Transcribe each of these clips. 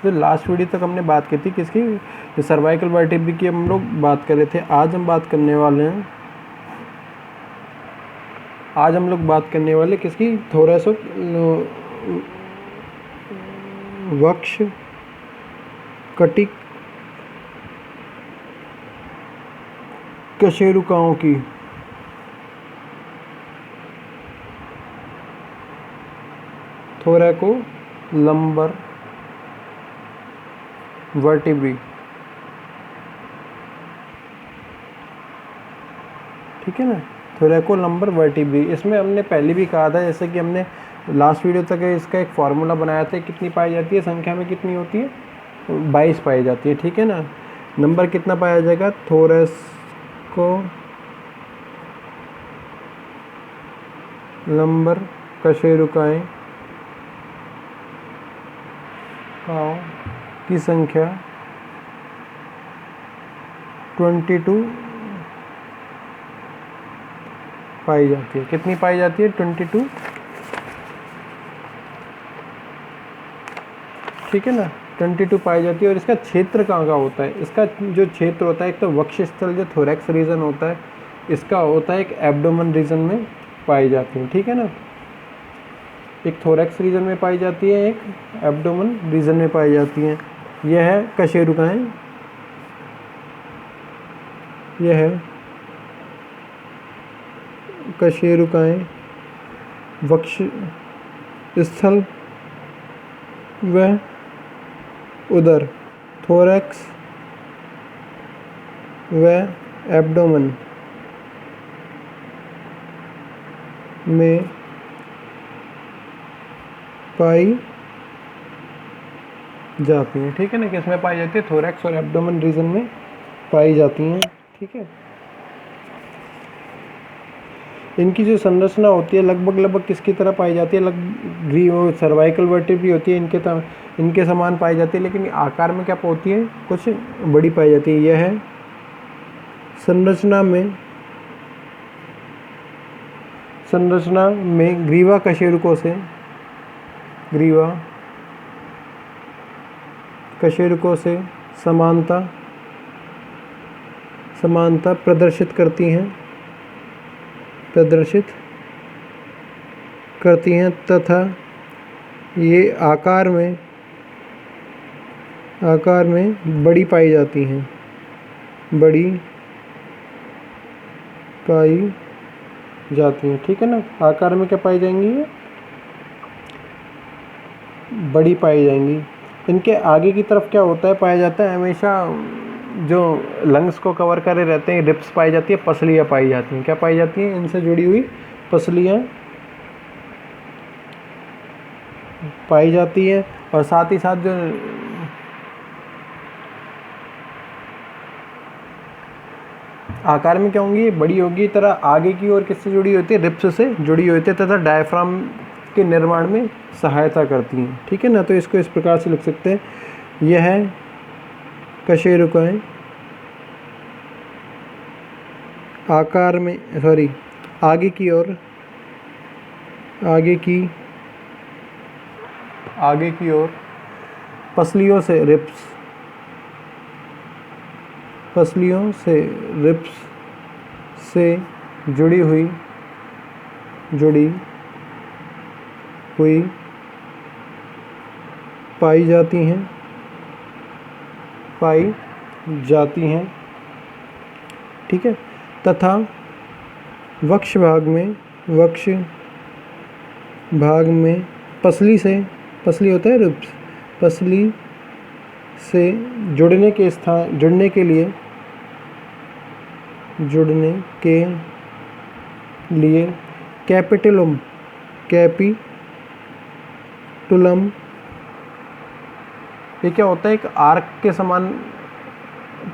जो last video तक हमने बात की थी किसकी, सर्वाइकल वर्टिब्रा की हम लोग बात कर रहे थे। आज हम बात करने वाले हैं, आज हम लोग बात करने वाले किसकी, थोरैसिक वक्ष कटिक कशेरुकाओं की। थोरैको लंबर वर्टिब्री, ठीक है ना, थोरैको लंबर वर्टिब्री। इसमें हमने पहले भी कहा था, जैसे कि हमने लास्ट वीडियो तक इसका एक फार्मूला बनाया था, कितनी पाई जाती है संख्या में, कितनी होती है, 22 पाई जाती है, ठीक है ना। नंबर कितना पाया जाएगा, थोरैको लंबर कशेरुकाएं की संख्या 22 पाई जाती है। कितनी पाई जाती है, 22, ठीक है ना, 22 पाई जाती है। और इसका क्षेत्र कहाँ का होता है, इसका जो क्षेत्र होता है, एक तो वक्ष स्थल जो थोरैक्स रीजन होता है, इसका होता है एक एब्डोमेन रीजन में पाई जाती है, ठीक है ना। एक थोरैक्स रीजन में पाई जाती है, एक एब्डोमेन रीजन में पाई जाती हैं। यह है कशेरुकाएं, यह है कशेरुकाएं वक्ष स्थल व उदर, थोरैक्स व एब्डोमेन में पाई जाती हैं, ठीक है ना। किसमें पाई जाती है, थोरैक्स और एब्डोमेन रीजन में पाई जाती हैं, ठीक है। इनकी जो संरचना होती है लगभग किसकी तरह पाई जाती है, लगभग सर्वाइकल वर्टिब्रा होती है, इनके समान पाई जाती है, लेकिन आकार में क्या होती है, कुछ बड़ी पाई जाती है। यह है संरचना में ग्रीवा कशेरुकों से समानता प्रदर्शित करती हैं तथा ये आकार में बड़ी पाई जाती हैं, ठीक है ना। आकार में क्या पाई जाएंगी, ये बड़ी पाई जाएंगी। इनके आगे की तरफ क्या होता है, पाया जाता है हमेशा जो लंग्स को कवर करे रहते हैं, रिब्स पाई जाती है, पसलियाँ पाई जाती हैं। क्या पाई जाती हैं, इनसे जुड़ी हुई पसलियाँ पाई जाती है। और साथ ही साथ जो आकार में क्या होंगी, बड़ी होगी, तरह आगे की ओर किससे जुड़ी होती है, रिब्स से जुड़ी होती है तथा डायफ्राम के निर्माण में सहायता करती हैं, ठीक है ना। तो इसको इस प्रकार से लिख सकते हैं, यह है कशेरुकाएं आकार में आगे की ओर पसलियों से रिब्स से जुड़ी हुई पाई जाती हैं, ठीक है। तथा वक्ष भाग में पसली होता है रिब्स, पसली से जुड़ने के लिए कैपिटुलम ये क्या होता है, एक आर्क के समान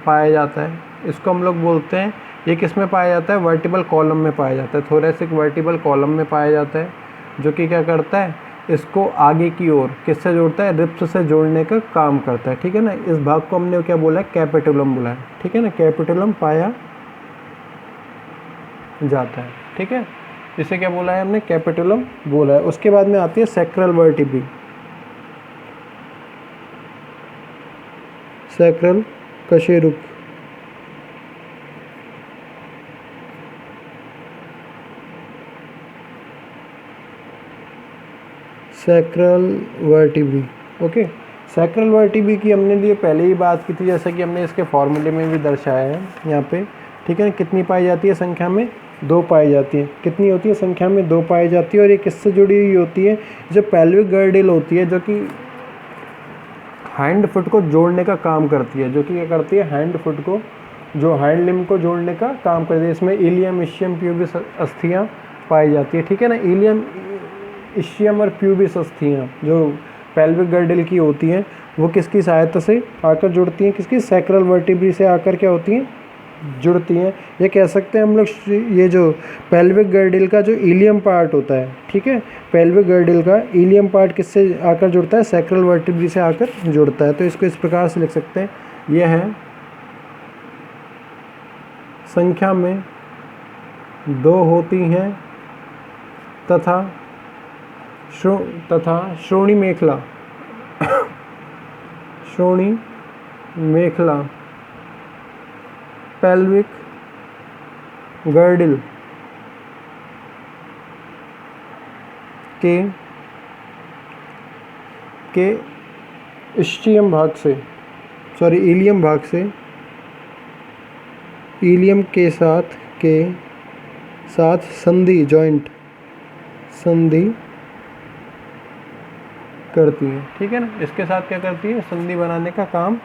पाया जाता है। इसको हम लोग बोलते हैं, ये किस में पाया जाता है, वर्टिबल कॉलम में पाया जाता है। थोरैसिक वर्टिबल कॉलम में पाया जाता है, जो कि क्या करता है, इसको आगे की ओर किससे जोड़ता है, रिब्स से जोड़ने का काम करता है, ठीक है ना। इस भाग को हमने क्या बोला है, कैपिटुलम बोला है, ठीक है ना। कैपिटुलम पाया जाता है, ठीक है। इसे क्या बोला है हमने, कैपिटुलम बोला है। उसके बाद में आती है सैक्रल वर्टिब्री। सैक्रल कशेरुक, sacral vertebrae. Okay, sacral vertebrae की हमने लिए पहले ही बात की थी, जैसा कि हमने इसके फॉर्मूले में भी दर्शाया है यहाँ पे, ठीक है। कितनी पाई जाती है संख्या में? 2 पाई जाती है। कितनी होती है संख्या में? 2 पाई जाती है। और ये किससे जुड़ी हुई होती है? जो पेल्विक गर्डिल होती है, जो कि हैंड फुट को जोड़ने का काम करती है, जो कि क्या करती है? हैंड फुट को, जो हैंड लिम्ब को जोड़ने का काम करती है। इसमें इलियम, इशियम, प्यूबिस अस्थियाँ पाई जाती है, ठीक है ना। इलियम, इशियम और प्यूबिस अस्थियाँ जो पेल्विक गर्डिल की होती हैं, वो किसकी सहायता से आकर जुड़ती हैं? किसकी? सैक्रल वर्टिब्री से आकर क्या होती हैं? जुड़ती हैं। ये कह सकते हैं हम लोग, ये जो पेल्विक गर्डिल का जो इलियम पार्ट होता है, ठीक है, पेल्विक गर्डिल का इलियम पार्ट किससे आकर जुड़ता है? सैक्रल वर्टिब्री से आकर जुड़ता है। तो इसको इस प्रकार से लिख सकते हैं, यह है संख्या में 2 होती हैं तथा श्रोणि मेखला श्रोणि मेखला पेल्विक गर्डिल के इस्चियम भाग से, सॉरी इलियम भाग से, इलियम के साथ संधि, जॉइंट संधि करती हैं, ठीक है ना। इसके साथ क्या करती है? संधि बनाने का काम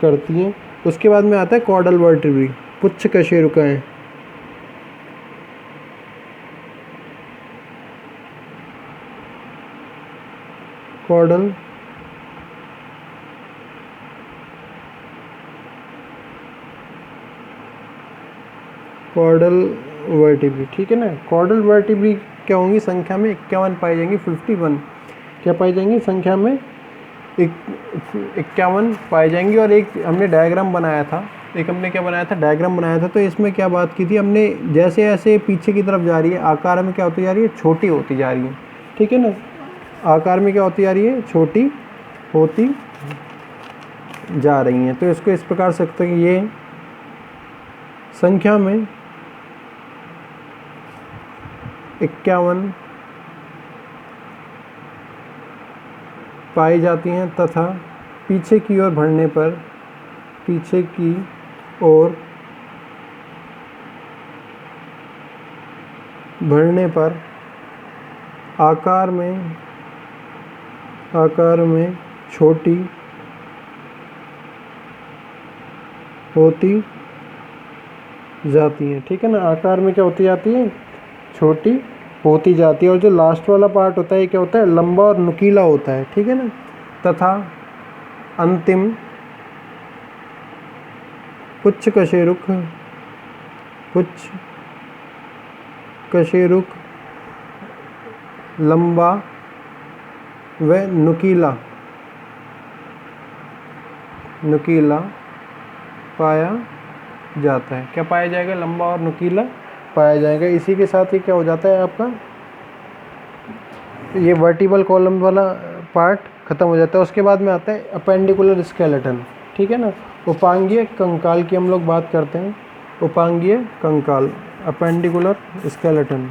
करती हैं। उसके बाद में आता है कॉर्डल वर्टिब्री, पुच्छ कशेरुकाएं। कॉर्डल वर्टिब्री, ठीक है ना। कॉर्डल वर्टिब्री क्या होंगी? संख्या में 51 पाई जाएंगी, 51 क्या पाई जाएंगी? संख्या में 51 पाई जाएंगी। और एक हमने डायग्राम बनाया था, डायग्राम बनाया था। तो इसमें क्या बात की थी हमने? जैसे जैसे पीछे की तरफ जा रही है, आकार में क्या होती जा रही है? छोटी होती जा रही है, ठीक है ना। आकार में क्या होती जा रही है? छोटी होती जा रही हैं। तो इसको इस प्रकार से सकते हैं कि ये संख्या में 51 पाई जाती हैं तथा पीछे की ओर बढ़ने पर आकार में छोटी होती जाती हैं, ठीक है ना। आकार में क्या होती जाती है? छोटी होती जाती है। और जो लास्ट वाला पार्ट होता है, क्या होता है? लंबा और नुकीला होता है, ठीक है ना। तथा अंतिम पुच्छ कशेरुक लंबा व नुकीला पाया जाता है। क्या पाया जाएगा? लंबा और नुकीला पाया जाएगा। इसी के साथ ही क्या हो जाता है आपका? ये वर्टिबल कॉलम वाला पार्ट खत्म हो जाता है। उसके बाद में आता है अपेंडिकुलर स्केलेटन, ठीक है ना। उपांगीय कंकाल की हम लोग बात करते हैं। उपांगीय कंकाल, अपेंडिकुलर स्केलेटन।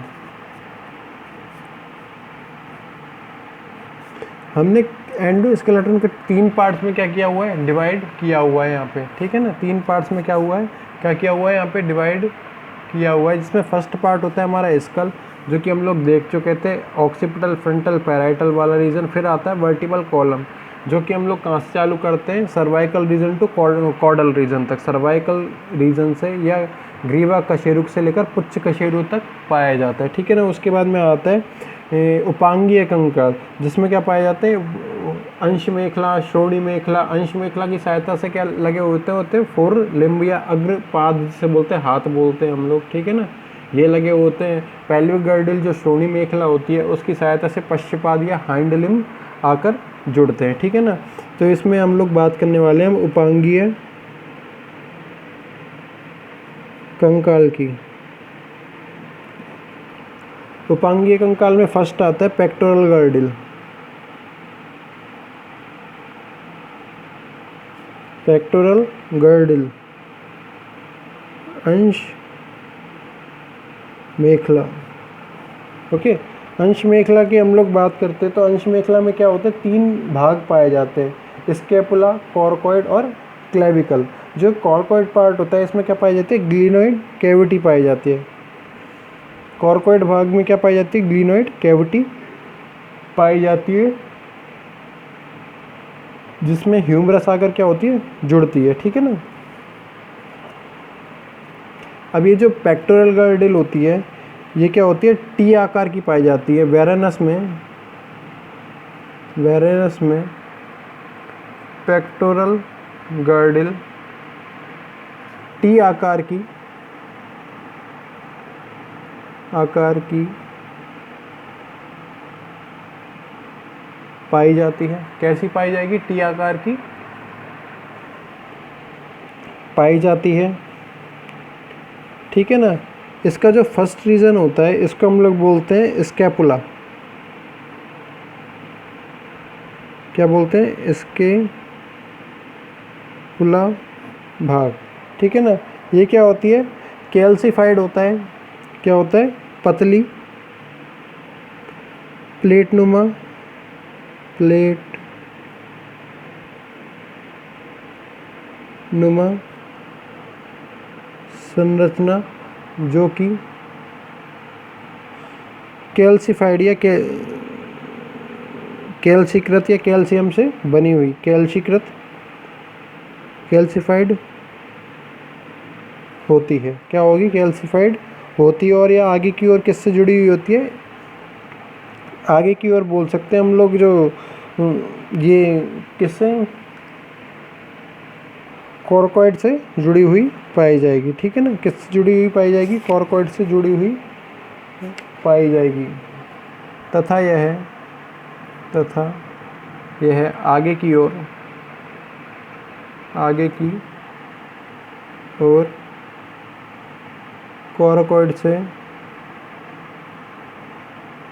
हमने एंडोस्केलेटन के 3 पार्ट्स में क्या किया हुआ है? डिवाइड किया हुआ है यहाँ पे, ठीक है ना। 3 पार्ट्स में क्या हुआ है? क्या किया हुआ है? यहाँ पे डिवाइड किया हुआ है, जिसमें फर्स्ट पार्ट होता है हमारा स्कल, जो कि हम लोग देख चुके थे, ऑक्सीपिटल, फ्रंटल, पैराइटल वाला रीजन। फिर आता है वर्टिबल कॉलम, जो कि हम लोग कहाँ से चालू करते हैं? Cervical region to caudal region तक। सर्वाइकल रीजन से या ग्रीवा कशेरुक से लेकर पुच्छ कशेरुक तक पाया जाता है, ठीक है ना। उसके बाद में आता है उपांगीय कंकाल, जिसमें क्या पाए जाते हैं? अंश मेखला, श्रोणि मेखला। अंश मेखला की सहायता से क्या लगे होते फोर लिम्ब या अग्र पाद जिसे बोलते हैं, हाथ बोलते हैं हम लोग, ठीक है ना। ये लगे होते हैं। पेल्विक गर्डिल जो श्रोणि मेखला होती है, उसकी सहायता से पश्चपाद या हाइंड लिम्ब आकर जुड़ते हैं, ठीक है ना। तो इसमें हम लोग बात करने वाले हैं उपांगीय कंकाल की। उपांगीय कंकाल में फर्स्ट आता है पेक्टोरल गर्डिल। पेक्टोरल गर्डिल, अंश मेखला। ओके, अंश मेखला की हम लोग बात करते हैं तो अंश मेखला में क्या होता है, 3 भाग पाए जाते हैं, स्केपुला, कॉर्कोइड और क्लेविकल। जो कॉर्कोइड पार्ट होता है इसमें क्या पाई जाती है, ग्लिनोइड कैविटी पाई जाती है। कॉर्कोइड भाग में क्या पाई जाती है, ग्लिनोइड कैविटी पाई जाती है, जिसमें ह्यूमरस आकर क्या होती है, जुड़ती है। ठीक है ना। अब ये जो पेक्टोरल गर्डिल होती है ये क्या होती है, टी आकार की पाई जाती है। वेरेनस में पेक्टोरल गर्डिल टी आकार की पाई जाती है। कैसी पाई जाएगी, टी आकार की पाई जाती है। ठीक है ना। इसका जो फर्स्ट रीजन होता है इसको हम लोग बोलते हैं स्कैपुला। क्या बोलते हैं, स्कैपुला भाग। ठीक है ना। ये क्या होती है, कैल्सिफाइड होता है। क्या होता है, पतली प्लेटनुमा संरचना जो कि कैल्सिफाइड या कैल्सीकृत या कैल्शियम से बनी हुई, कैल्सिफाइड होती है। क्या होगी, कैल्सिफाइड होती है। और यह आगे की ओर किससे जुड़ी हुई होती है, आगे की ओर बोल सकते हैं हम लोग, जो ये किससे, कॉर्कोइड से जुड़ी हुई पाई जाएगी। ठीक है ना। किससे जुड़ी हुई पाई जाएगी, कॉर्कोइड से जुड़ी हुई पाई जाएगी। तथा यह आगे की ओर कॉर्कोइड से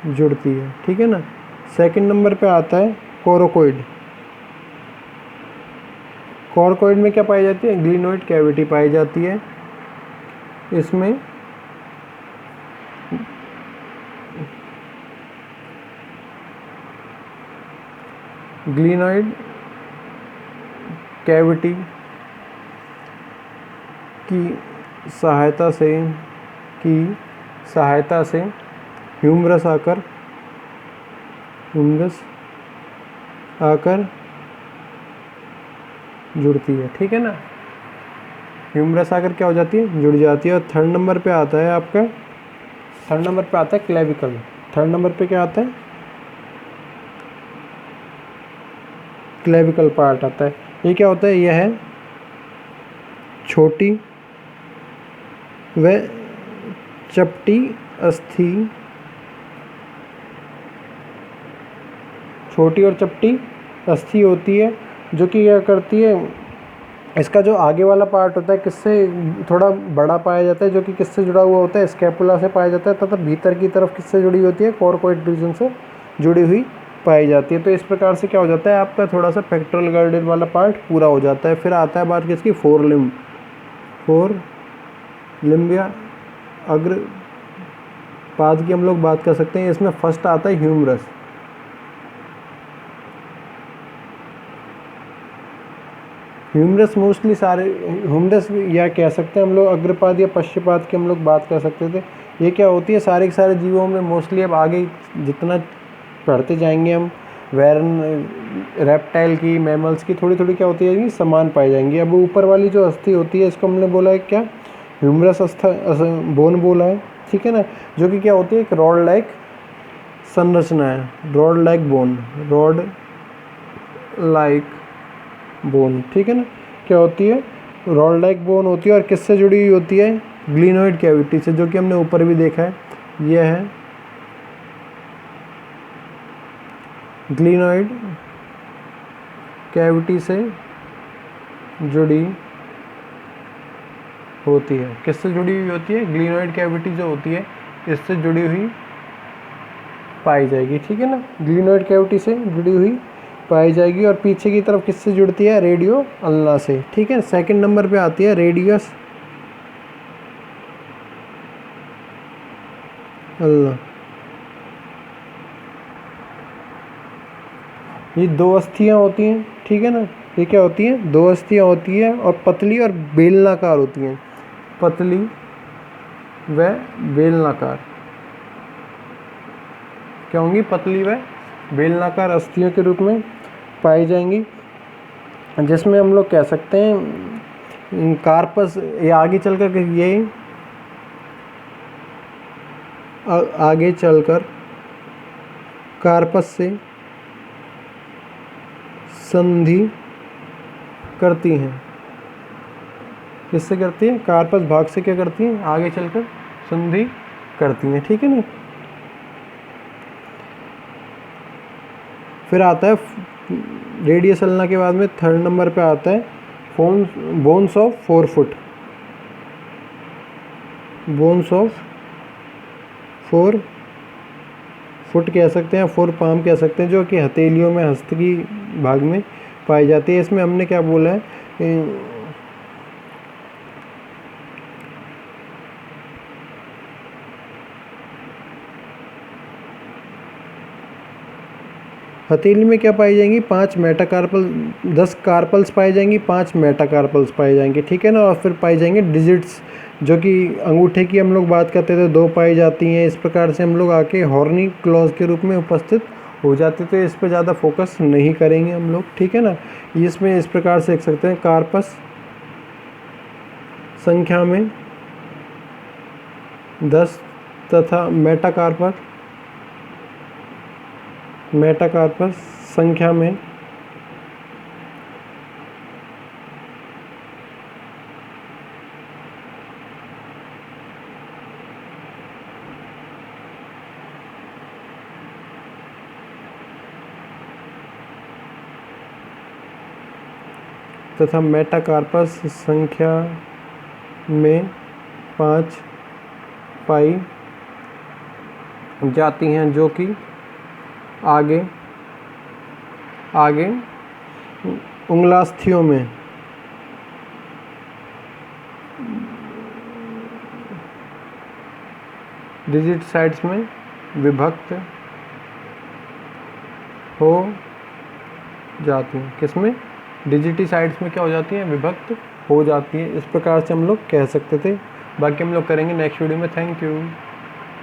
जुड़ती है। ठीक है ना। सेकंड नंबर पे आता है कोरोकोइड। कॉर्कोइड में क्या पाई जाती है, ग्लिनोइड कैविटी पाई जाती है। इसमें ग्लिनोइड कैविटी की सहायता से ह्यूमरस आकर जुड़ती है। ठीक है ना। ह्यूमरस आकर क्या हो जाती है, जुड़ जाती है। और थर्ड नंबर पे आता है आपका, क्लेविकल। थर्ड नंबर पे क्या आता है, क्लेविकल पार्ट आता है। ये क्या होता है, यह है छोटी व चपटी अस्थि, छोटी और चपटी अस्थि होती है, जो कि क्या करती है, इसका जो आगे वाला पार्ट होता है किससे थोड़ा बड़ा पाया जाता है, जो कि किससे जुड़ा हुआ होता है, स्कैपुला से पाया जाता है। तथा भीतर की तरफ किससे जुड़ी होती है, कॉर्कोइड रीजन से जुड़ी हुई पाई जाती है। तो इस प्रकार से क्या हो जाता है, आपका थोड़ा सा पेक्टोरल गर्डिल वाला पार्ट पूरा हो जाता है। फिर आता है बात किसकी, फोर लिम्ब या अग्र पाद की हम लोग बात कर सकते हैं। इसमें फर्स्ट आता है ह्यूमरस। ह्यूमरस मोस्टली सारे ह्यूमरस या कह सकते हैं हम लोग अग्रपाद या पश्चपाद की हम लोग बात कर सकते थे। ये क्या होती है, सारे के सारे जीवों में मोस्टली, अब आगे जितना पढ़ते जाएंगे हम, रेप्टाइल की, मैमल्स की थोड़ी थोड़ी क्या होती है, समान पाई जाएंगी। अब ऊपर वाली जो अस्थि होती है इसको हमने बोला है क्या, ह्यूमरस बोन बोला है। ठीक है ना। जो कि क्या होती है, एक रॉड लाइक संरचना है, रॉड लाइक बोन। ठीक है ना। क्या होती है, रॉड लाइक बोन होती है। और किससे जुड़ी हुई होती है, ग्लिनोइड कैविटी से, जो कि हमने ऊपर भी देखा है। यह है ग्लिनोइड कैविटी से जुड़ी होती है। किससे जुड़ी हुई होती है, ग्लिनोइड कैविटी जो होती है इससे जुड़ी हुई पाई जाएगी। ठीक है ना। ग्लिनोइड कैविटी से जुड़ी हुई पाई जाएगी और पीछे की तरफ किससे जुड़ती है, रेडियो अल्ना से। ठीक है, सेकंड नंबर पे आती है रेडियस अल्ना। ये दो अस्थियाँ होती हैं, ठीक है ना, ये क्या होती हैं, दो अस्थियाँ होती हैं और पतली और बेलनाकार होती हैं, पतली व बेलनाकार। क्या होंगी, पतली व बेलनाकार अस्थियों के रूप में पाई जाएंगी, जिसमें हम लोग कह सकते हैं कार्पस, ये आगे चलकर ये आगे चलकर कार्पस से संधि करती हैं। किससे करती हैं, कार्पस भाग से क्या करती हैं, आगे चलकर संधि करती हैं। ठीक है ना। फिर आता है रेडियस अल्ना के बाद में थर्ड नंबर पे आता है bones of 4 foot, bones of 4 foot कह सकते हैं, 4 पाम कह सकते हैं, जो कि हथेलियों में, हस्त की भाग में पाई जाती है। इसमें हमने क्या बोला है, हथेली में क्या पाई जाएंगी, 5 मेटाकार्पल, 10 कार्पल्स पाई जाएंगी, 5 मेटाकार्पल्स पाए जाएंगे। ठीक है ना। और फिर पाई जाएंगे डिजिट्स, जो कि अंगूठे की हम लोग बात करते थे 2 पाई जाती हैं। इस प्रकार से हम लोग आके हॉर्नी क्लॉज के रूप में उपस्थित हो जाते, तो इस पर ज़्यादा फोकस नहीं करेंगे हम लोग। ठीक है ना। इसमें इस प्रकार से देख सकते हैं, कार्पस संख्या में 10 तथा मेटाकार्पस संख्या में 5 पाई जाती हैं, जो कि आगे उंगलास्थियों में डिजिट साइड्स में विभक्त हो जाती हैं। किसमें, डिजिटी साइड्स में क्या हो जाती हैं, विभक्त हो जाती है। इस प्रकार से हम लोग कह सकते थे। बाकी हम लोग करेंगे नेक्स्ट वीडियो में। Thank you.